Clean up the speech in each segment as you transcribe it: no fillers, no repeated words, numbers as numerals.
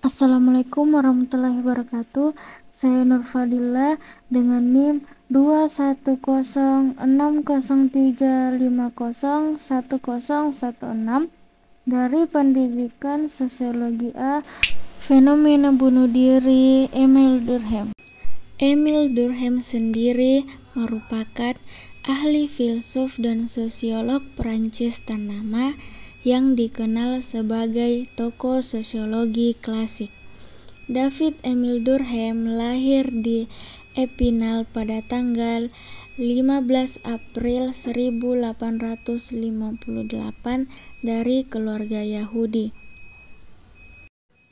Assalamualaikum warahmatullahi wabarakatuh. Saya Nur Fadila dengan NIM 2106035010016 dari Pendidikan Sosiologi A. Fenomena bunuh diri Emile Durkheim. Emile Durkheim sendiri merupakan ahli filsuf dan sosiolog Prancis ternama yang dikenal sebagai tokoh sosiologi klasik. David Emile Durkheim lahir di Epinal pada tanggal 15 April 1858 dari keluarga Yahudi.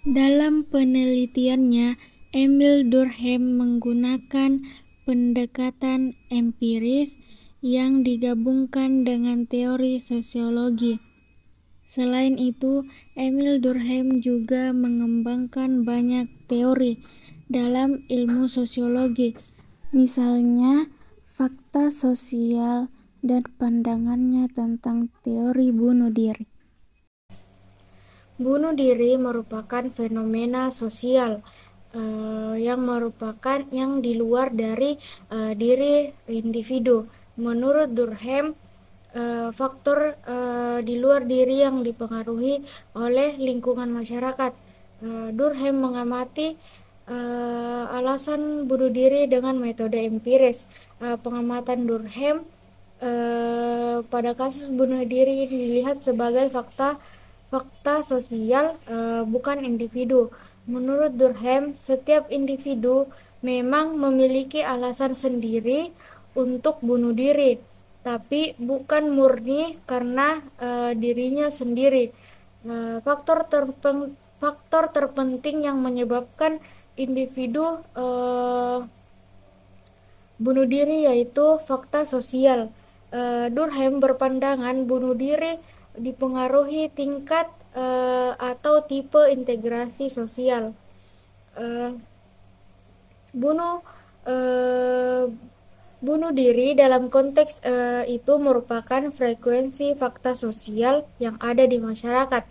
Dalam penelitiannya, Emile Durkheim menggunakan pendekatan empiris yang digabungkan dengan teori sosiologi. Selain itu, Emile Durkheim juga mengembangkan banyak teori dalam ilmu sosiologi, misalnya fakta sosial dan pandangannya tentang teori bunuh diri. Bunuh diri merupakan fenomena sosial yang di luar dari diri individu. Menurut Durkheim, faktor di luar diri yang dipengaruhi oleh lingkungan masyarakat. Durkheim mengamati alasan bunuh diri dengan metode empiris. Pengamatan Durkheim pada kasus bunuh diri dilihat sebagai fakta sosial, bukan individu. Menurut Durkheim, setiap individu memang memiliki alasan sendiri untuk bunuh diri, tapi bukan murni karena dirinya sendiri. Faktor terpenting yang menyebabkan individu bunuh diri yaitu fakta sosial. Durkheim berpandangan bunuh diri dipengaruhi tingkat atau tipe integrasi sosial. Bunuh diri dalam konteks itu merupakan frekuensi fakta sosial yang ada di masyarakat.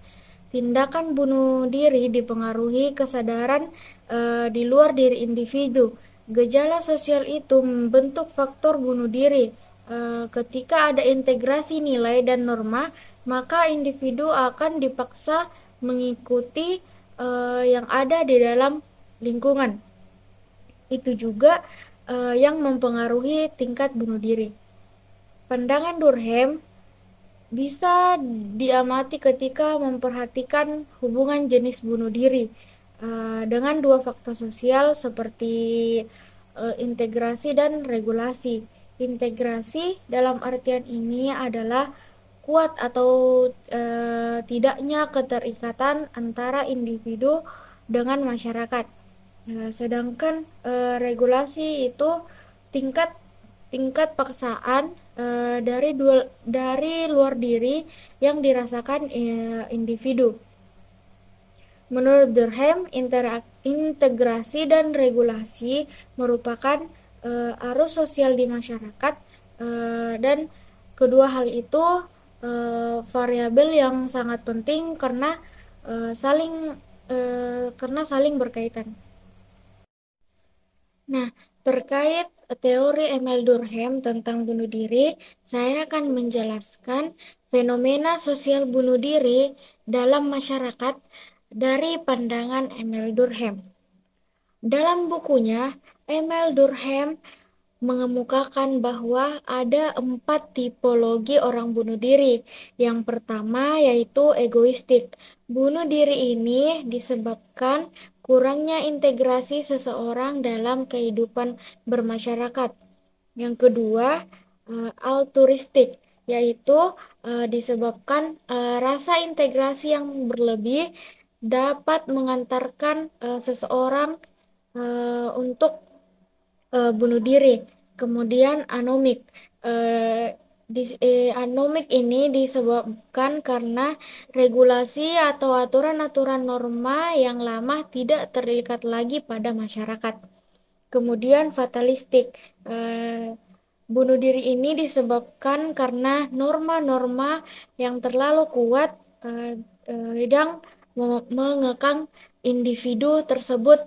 Tindakan bunuh diri dipengaruhi kesadaran di luar diri individu. Gejala sosial itu membentuk faktor bunuh diri. Ketika ada integrasi nilai dan norma, maka individu akan dipaksa mengikuti yang ada di dalam lingkungan. Itu juga yang mempengaruhi tingkat bunuh diri. Pandangan Durkheim bisa diamati ketika memperhatikan hubungan jenis bunuh diri dengan dua faktor sosial seperti integrasi dan regulasi. Integrasi dalam artian ini adalah kuat atau tidaknya keterikatan antara individu dengan masyarakat. Sedangkan regulasi itu tingkat paksaan dari luar diri yang dirasakan individu. Menurut Durkheim, integrasi dan regulasi merupakan arus sosial di masyarakat, dan kedua hal itu variabel yang sangat penting karena saling berkaitan. Nah, terkait teori Emile Durkheim tentang bunuh diri, saya akan menjelaskan fenomena sosial bunuh diri dalam masyarakat dari pandangan Emile Durkheim. Dalam bukunya, Emile Durkheim mengemukakan bahwa ada 4 tipologi orang bunuh diri. Yang pertama yaitu egoistik. Bunuh diri ini disebabkan kurangnya integrasi seseorang dalam kehidupan bermasyarakat. Yang kedua, altruistik, yaitu disebabkan rasa integrasi yang berlebih dapat mengantarkan seseorang untuk bunuh diri. Kemudian anomik. Anomik ini disebabkan karena regulasi atau aturan-aturan norma yang lama tidak terikat lagi pada masyarakat. Kemudian fatalistik. Bunuh diri ini disebabkan karena norma-norma yang terlalu kuat mengekang individu tersebut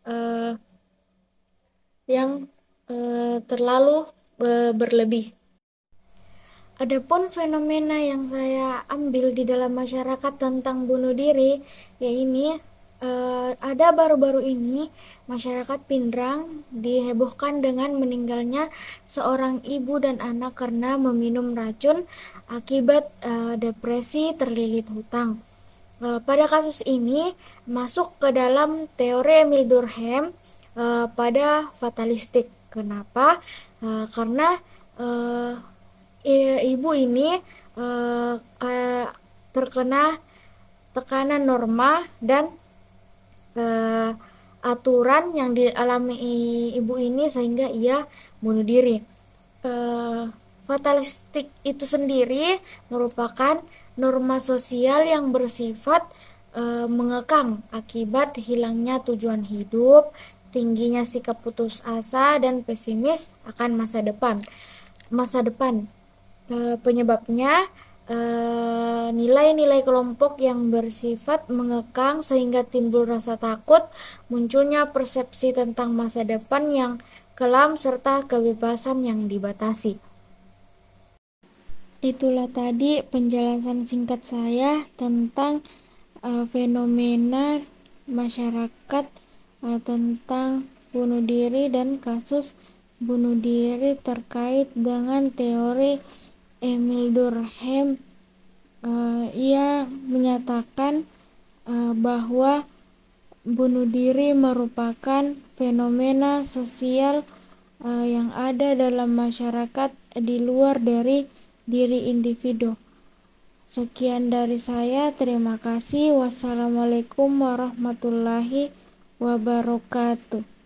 eh, yang terlalu berlebih. Adapun fenomena yang saya ambil di dalam masyarakat tentang bunuh diri, ya ini ada baru-baru ini masyarakat Pindrang dihebohkan dengan meninggalnya seorang ibu dan anak karena meminum racun akibat depresi terlilit hutang. Pada kasus ini masuk ke dalam teori Emil Durkheim pada fatalistik. Kenapa? Karena eh, ibu ini terkena tekanan norma dan eh, aturan yang dialami ibu ini sehingga ia bunuh diri. Eh, Fatalistik itu sendiri merupakan norma sosial yang bersifat mengekang akibat hilangnya tujuan hidup, tingginya sikap putus asa dan pesimis akan masa depan. Penyebabnya nilai-nilai kelompok yang bersifat mengekang sehingga timbul rasa takut, munculnya persepsi tentang masa depan yang kelam serta kebebasan yang dibatasi. Itulah tadi penjelasan singkat saya tentang fenomena masyarakat tentang bunuh diri dan kasus bunuh diri terkait dengan teori Emil Durkheim. Ia menyatakan bahwa bunuh diri merupakan fenomena sosial yang ada dalam masyarakat di luar dari diri individu. Sekian dari saya, terima kasih. Wassalamualaikum warahmatullahi wabarakatuh.